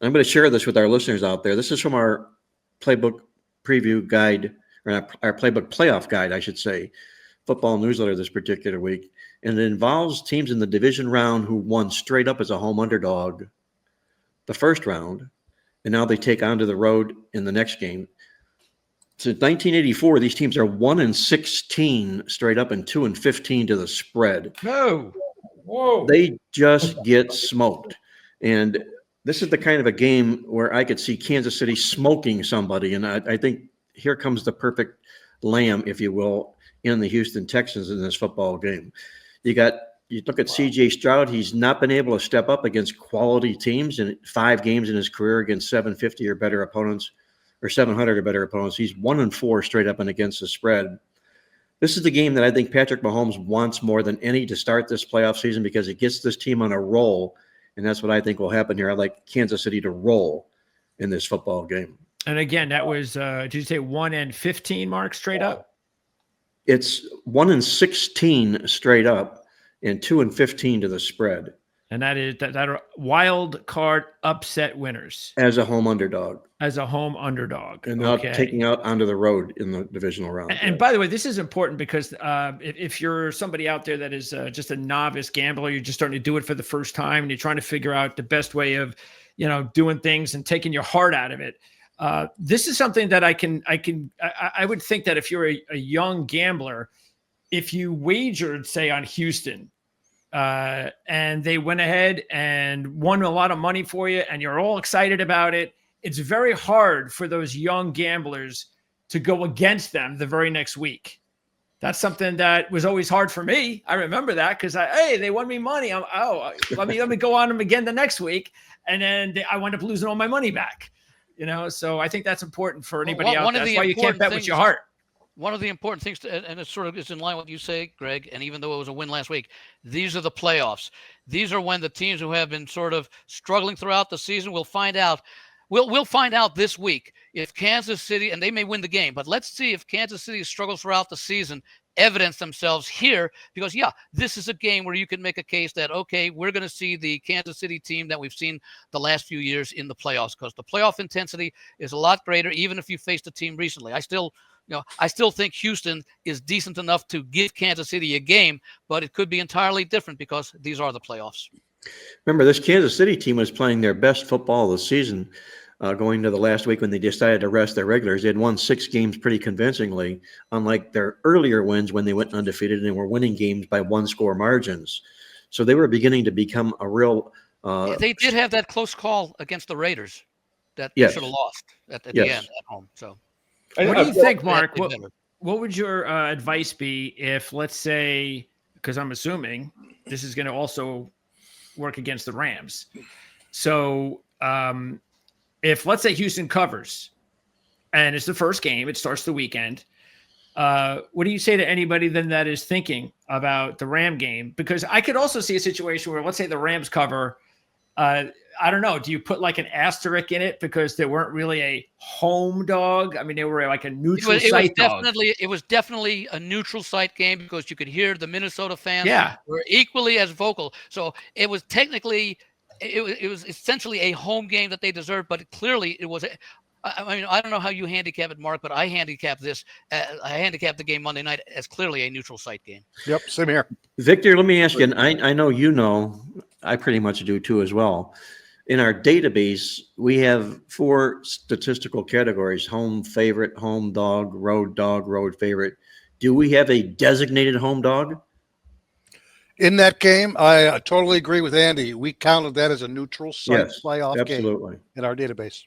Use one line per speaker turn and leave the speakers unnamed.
I'm going to share this with our listeners out there. This is from our playbook preview guide, or our playbook playoff guide, I should say, football newsletter this particular week. And it involves teams in the division round who won straight up as a home underdog the first round, and now they take on to the road in the next game. Since 1984, these teams are 1-16 straight up and 2-15 to the spread.
No. Whoa.
They just get smoked. And this is the kind of a game where I could see Kansas City smoking somebody. And I think here comes the perfect lamb, if you will, in the Houston Texans in this football game. You look at CJ Stroud. He's not been able to step up against quality teams in 5 games in his career against 750 or better opponents, or 700 or better opponents. He's 1-4 straight up and against the spread. This is the game that I think Patrick Mahomes wants more than any to start this playoff season, because it gets this team on a roll. And that's what I think will happen here. I like Kansas City to roll in this football game.
And again, that was, did you say 1-15, Mark, straight up?
It's 1-16 straight up and 2-15 to the spread.
And that are wild card upset winners.
As a home underdog.
As a home underdog.
And not taking out onto the road in the divisional round.
And by the way, this is important because if you're somebody out there that is just a novice gambler, you're just starting to do it for the first time, and you're trying to figure out the best way of, doing things and taking your heart out of it. This is something that I would think that if you're a young gambler, if you wagered, say, on Houston, and they went ahead and won a lot of money for you, and you're all excited about it, it's very hard for those young gamblers to go against them the very next week. That's something that was always hard for me. I remember that because they won me money. Let me go on them again the next week, and then I wound up losing all my money back. So I think that's important for anybody out there. That's why you can't bet with your heart.
One of the important things, and it sort of is in line with what you say, Greg, and even though it was a win last week, these are the playoffs. These are when the teams who have been sort of struggling throughout the season will find out. We'll find out this week if Kansas City, and they may win the game, but let's see if Kansas City struggles throughout the season, evidence themselves here, because, this is a game where you can make a case that, okay, we're going to see the Kansas City team that we've seen the last few years in the playoffs, because the playoff intensity is a lot greater, even if you faced a team recently. I still think Houston is decent enough to give Kansas City a game, but it could be entirely different because these are the playoffs.
Remember, this Kansas City team was playing their best football of the season going to the last week when they decided to rest their regulars. They had won 6 games pretty convincingly, unlike their earlier wins when they went undefeated and were winning games by 1-score margins. So they were beginning to become a real
they did have that close call against the Raiders that they should have lost at the end at home. So
what do you think, Mark? What would your advice be if, let's say, because I'm assuming this is going to also work against the Rams. So if, let's say, Houston covers and it's the first game, it starts the weekend, what do you say to anybody then that is thinking about the Ram game? Because I could also see a situation where, let's say, the Rams cover. I don't know. Do you put like an asterisk in it because they weren't really a home dog? I mean, they were like a neutral site dog.
It was definitely a neutral site game because you could hear the Minnesota fans were equally as vocal. So it was technically, it was essentially a home game that they deserved, but clearly it was. I mean, I don't know how you handicap it, Mark, but I handicap this. I handicap the game Monday night as clearly a neutral site game.
Yep, same here.
Victor, let me ask you, and I know I pretty much do too as well. In our database, we have 4 statistical categories: home favorite, home dog, road favorite. Do we have a designated home dog?
In that game, I totally agree with Andy. We counted that as a neutral site playoff game in our database.